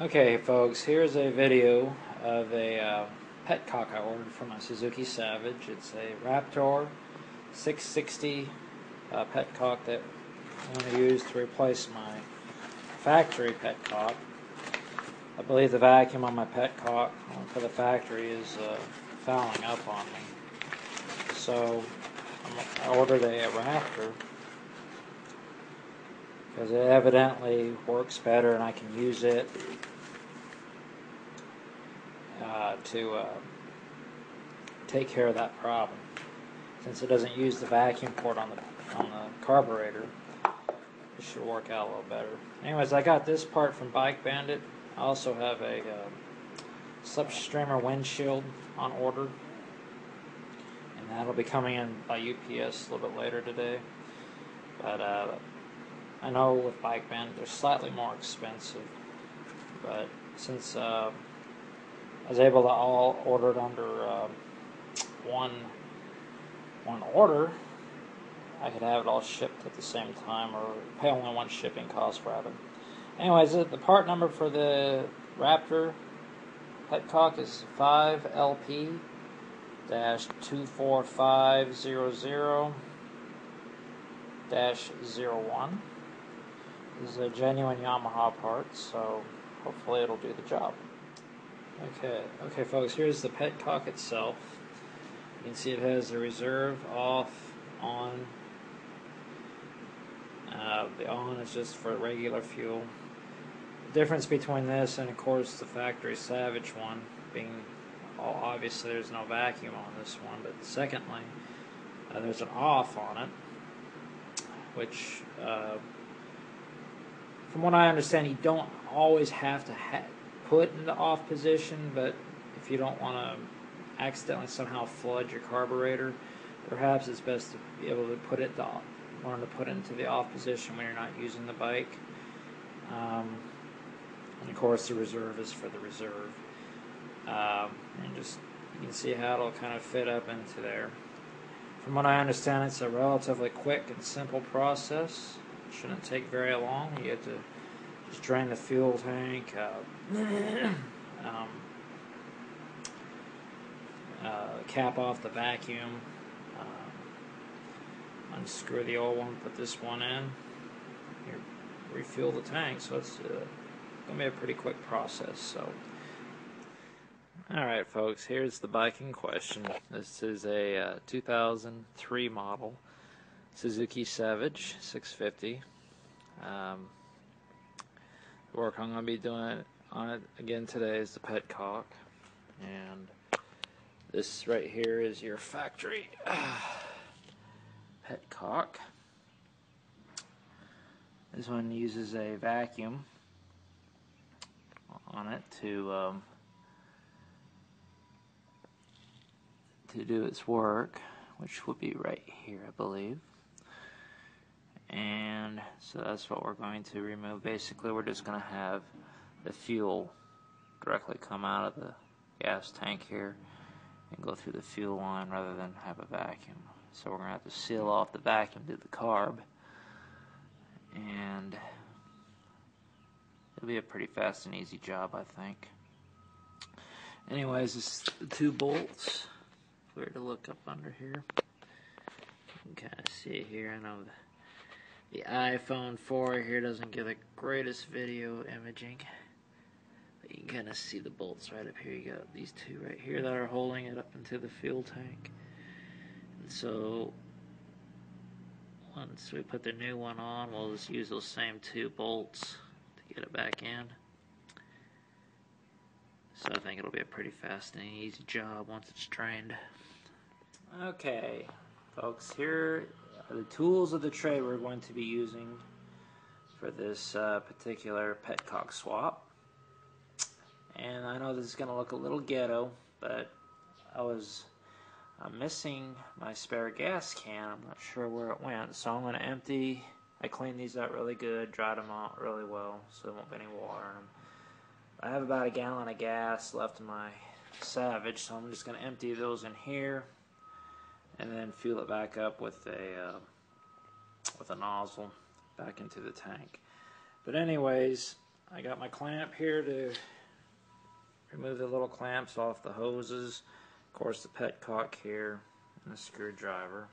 Okay folks, here's a video of a petcock I ordered from a Suzuki Savage. It's a Raptor 660 petcock that I'm going to use to replace my factory petcock. I believe the vacuum on my petcock for the factory is fouling up on me. So I ordered a Raptor because it evidently works better and I can use it to take care of that problem. Since it doesn't use the vacuum port on the carburetor, it should work out a little better. Anyways, I got this part from Bike Bandit. I also have a slip streamer windshield on order, and that'll be coming in by UPS a little bit later today. But I know with Bike Bandit they're slightly more expensive, but since I was able to all order it under one order, I could have it all shipped at the same time, or pay only one shipping cost rather. Anyways, the part number for the Raptor petcock is 5LP-24500-01. This is a genuine Yamaha part, so hopefully it'll do the job. Okay folks, here's the petcock itself. You can see it has the reserve, off, on. The on is just for regular fuel. The difference between this and of course the factory Savage one being, obviously there's no vacuum on this one, but secondly there's an off on it, which from what I understand you don't always have to put in the off position, but if you don't want to accidentally somehow flood your carburetor, perhaps it's best to be able to learn to put it into the off position when you're not using the bike. And of course the reserve is for the reserve. And just you can see how it'll kind of fit up into there. From what I understand, it's a relatively quick and simple process. It shouldn't take very long. You have to just drain the fuel tank, cap off the vacuum, unscrew the old one, put this one in, refuel the tank. So it's going to be a pretty quick process. So, alright folks, here's the bike in question. This is a 2003 model Suzuki Savage 650. The work I'm going to be doing on it again today is the petcock, and this right here is your factory petcock. This one uses a vacuum on it to do its work, which will be right here, I believe. And so that's what we're going to remove. Basically, we're just going to have the fuel directly come out of the gas tank here and go through the fuel line rather than have a vacuum. So we're going to have to seal off the vacuum to the carb, and it'll be a pretty fast and easy job, I think. Anyways, it's the two bolts. If we were to look up under here, you can kind of see it here. I know the iPhone 4 here doesn't give the greatest video imaging, but you can kind of see the bolts right up here. You got these two right here that are holding it up into the fuel tank. And so once we put the new one on, we'll just use those same two bolts to get it back in. So I think it'll be a pretty fast and easy job once it's trained. Okay, folks, here are the tools of the trade we're going to be using for this particular petcock swap. And I know this is going to look a little ghetto, but I was missing my spare gas can. I'm not sure where it went, so I'm going to empty. I cleaned these out really good, dried them out really well, so there won't be any water in them. I have about a gallon of gas left in my Savage, so I'm just going to empty those in here and then fuel it back up with a nozzle back into the tank. But anyways, I got my clamp here to remove the little clamps off the hoses. Of course, the petcock here and the screwdriver.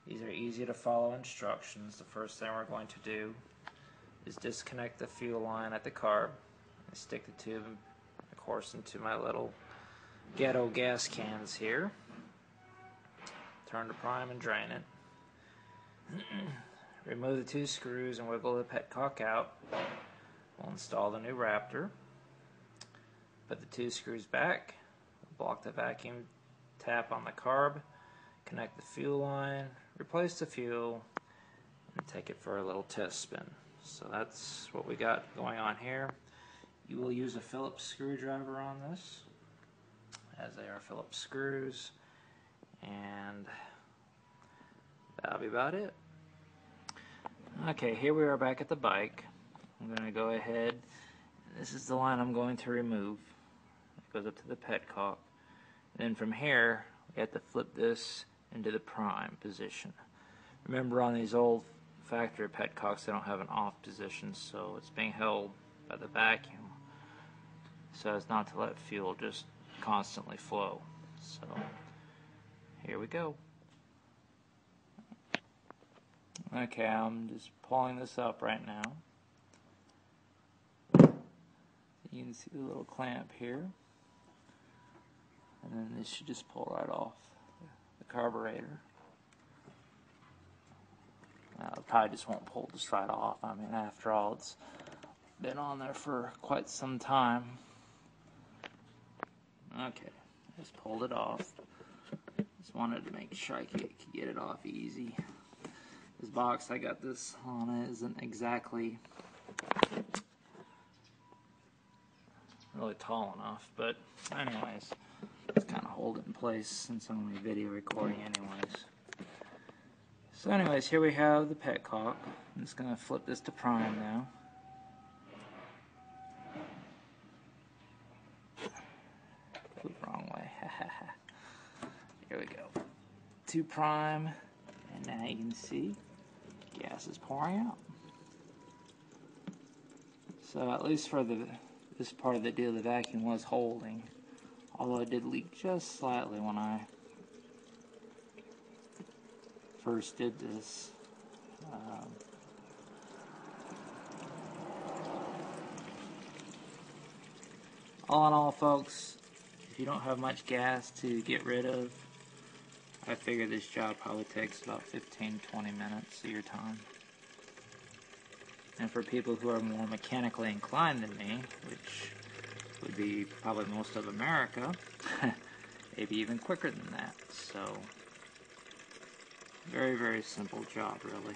These are easy to follow instructions. The first thing we're going to do is disconnect the fuel line at the carb. I stick the tube, of course, into my little ghetto gas cans here. Turn the prime and drain it. Remove the 2 screws and wiggle the petcock out. We'll install the new Raptor. Put the 2 screws back. Block the vacuum tap on the carb. Connect the fuel line. Replace the fuel. And take it for a little test spin. So that's what we got going on here. You will use a Phillips screwdriver on this, as they are Phillips screws. And that'll be about it. Okay, here we are back at the bike. I'm going to go ahead. This is the line I'm going to remove. It goes up to the petcock. Then from here, we have to flip this into the prime position. Remember, on these old factory petcocks, they don't have an off position, so it's being held by the vacuum so as not to let fuel just constantly flow. So here we go. Okay, I'm just pulling this up right now. You can see the little clamp here, and then this should just pull right off the carburetor. It probably just won't pull just right off. I mean, after all, it's been on there for quite some time. Okay, just pulled it off. Just wanted to make sure I could get it off easy. This box I got this on it isn't exactly really tall enough, but anyways, just kind of hold it in place since I'm only video recording anyways. So anyways, here we have the petcock. I'm just going to flip this to prime now. Ooh, wrong way. Here we go. To prime, and now you can see gas is pouring out. So at least for this part of the deal, the vacuum was holding, although it did leak just slightly when I first did this. All in all, folks, if you don't have much gas to get rid of, I figure this job probably takes about 15-20 minutes of your time. And for people who are more mechanically inclined than me, which would be probably most of America, maybe even quicker than that. So, very, very simple job, really.